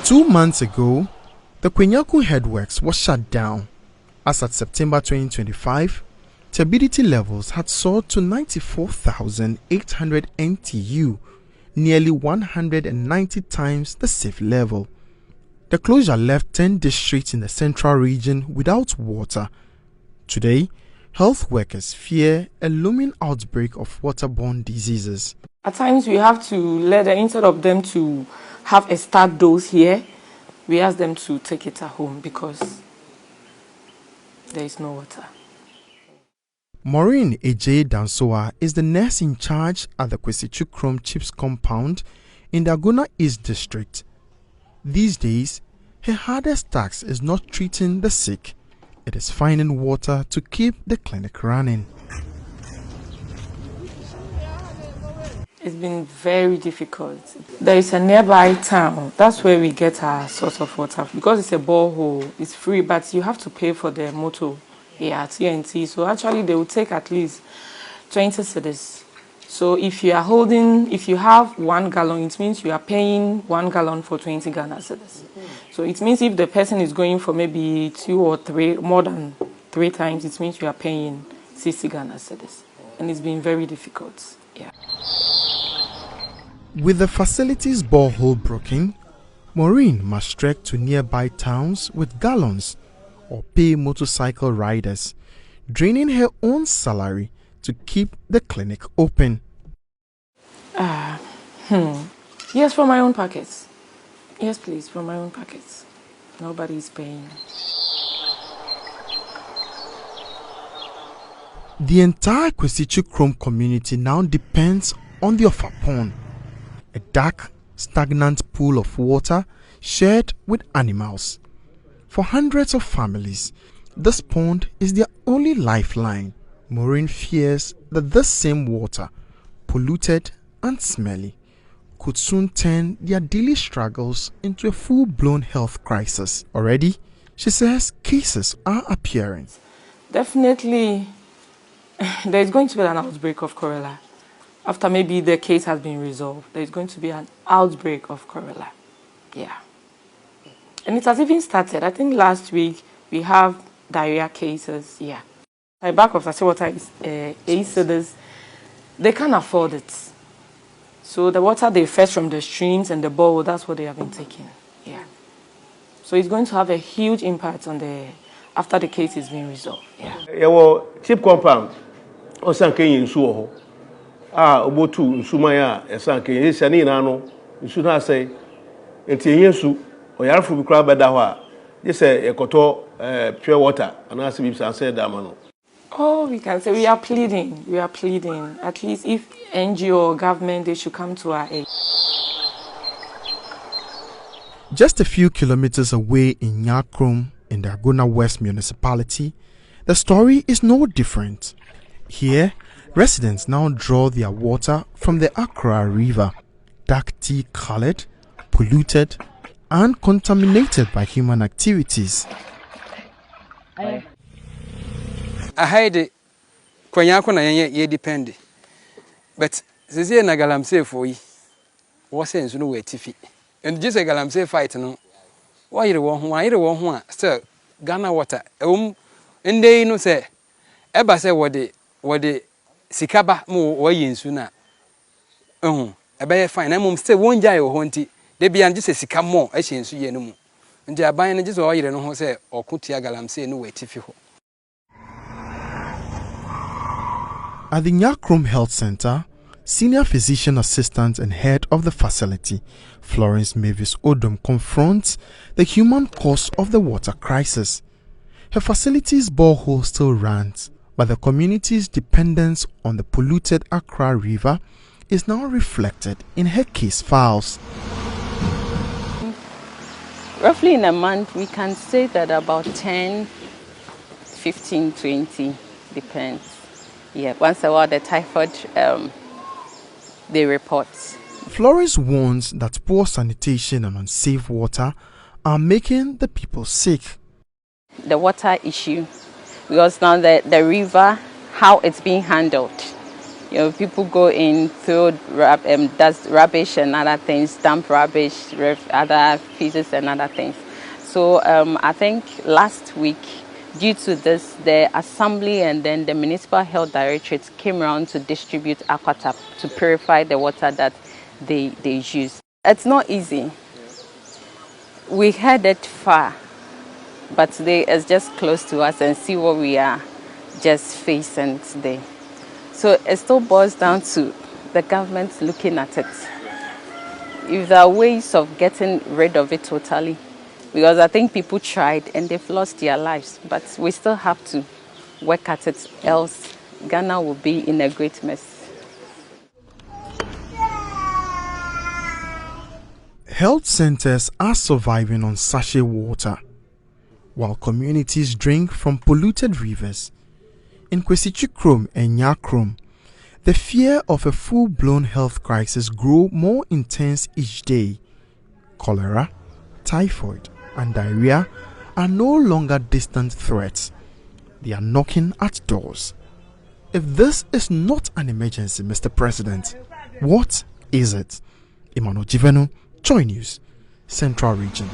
2 months ago, the Kwenyaku headworks was shut down. As at September 2025, turbidity levels had soared to 94,800 NTU, nearly 190 times the safe level. The closure left 10 districts in the central region without water. Today, health workers fear a looming outbreak of waterborne diseases. At times we have to let them, instead of them to have a start dose here, we ask them to take it at home because there is no water. Maureen Eje Dansoa is the nurse in charge at the Kwesichukrom Chips compound in the Agona East District. These days, her hardest task is not treating the sick, it is finding water to keep the clinic running. It's been very difficult. There is a nearby town. That's where we get our source of water. Because it's a borehole, it's free, but you have to pay for the motor here at TNT. So actually, they will take at least 20 cedis. So if you have 1 gallon, it means you are paying 1 gallon for 20 Ghana cedis. So it means if the person is going for maybe 2 or 3, more than 3 times, it means you are paying 60 Ghana cedis. And it's been very difficult. Yeah. With the facility's borehole broken, Maureen must trek to nearby towns with gallons or pay motorcycle riders, draining her own salary to keep the clinic open. Yes, from my own pockets. Yes, please, from my own pockets. Nobody is paying. The entire Kwesichukrom community now depends on the Ofapon, a dark, stagnant pool of water shared with animals. For hundreds of families, this pond is their only lifeline. Maureen fears that this same water, polluted and smelly, could soon turn their daily struggles into a full-blown health crisis. Already, she says cases are appearing. Definitely, there is going to be an outbreak of cholera. After maybe the case has been resolved, there is going to be an outbreak of cholera. Yeah. And it has even started. I think last week we have diarrhea cases. Yeah. My back of sachet water is 8 cedis. They can't afford it. So the water they fetch from the streams and the bowl, that's what they have been taking. Yeah. So it's going to have a huge impact on after the case is being resolved. Yeah. Well, chip compound. Osanke yinsu ho. Obotu nsumaya esanke yesani nano nsu na say enti yensu oyarfo bi kra beda ho a je say ekoto pure water and as we say that man. Oh, we can say we are pleading. We are pleading. At least if NGO or government, they should come to our aid. Just a few kilometers away in Nyakrom, in the Agona West municipality, the story is no different. Here, residents now draw their water from the Accra River, dark tea colored, polluted, and contaminated by human activities. I hide Kwenyaku na ye depend. But this year na Galamsey for ye. What sense no way tiffy. And just a Galamsey fight no. Why you want still Ghana water. And they no say Eba say what the Sikaba mo or yin sooner. A bear fine. I'm still one jay or honty. They be just a Sikam more, I see you no more. And they are buying just all you know say or Kutia Galamsey no way tiffy. At the Nyakrom Health Center, Senior Physician Assistant and Head of the facility, Florence Mavis Odom, confronts the human cause of the water crisis. Her facility's borehole still runs, but the community's dependence on the polluted Accra River is now reflected in her case files. Roughly in a month, we can say that about 10, 15, 20, depends. Yeah, once a while the typhoid, they report. Florence warns that poor sanitation and unsafe water are making the people sick. The water issue, because now the river, how it's being handled, People go in, throw dust, rubbish and other things, dump rubbish, other pieces and other things. So I think last week, due to this, the assembly and then the municipal health directorate came around to distribute aquatap to purify the water that they use. It's not easy. We headed far, but today is just close to us and see what we are just facing today. So it still boils down to the government looking at it. If there are ways of getting rid of it totally, because I think people tried and they've lost their lives, but we still have to work at it, else Ghana will be in a great mess. Health centers are surviving on sachet water, while communities drink from polluted rivers. In Kwesi Chikrom and Nyakrom, the fear of a full-blown health crisis grows more intense each day. Cholera, typhoid, and diarrhea are no longer distant threats. They are knocking at doors. If this is not an emergency, Mr. President, what is it? Emmanuel Jivenu, JoyNews, Central Region.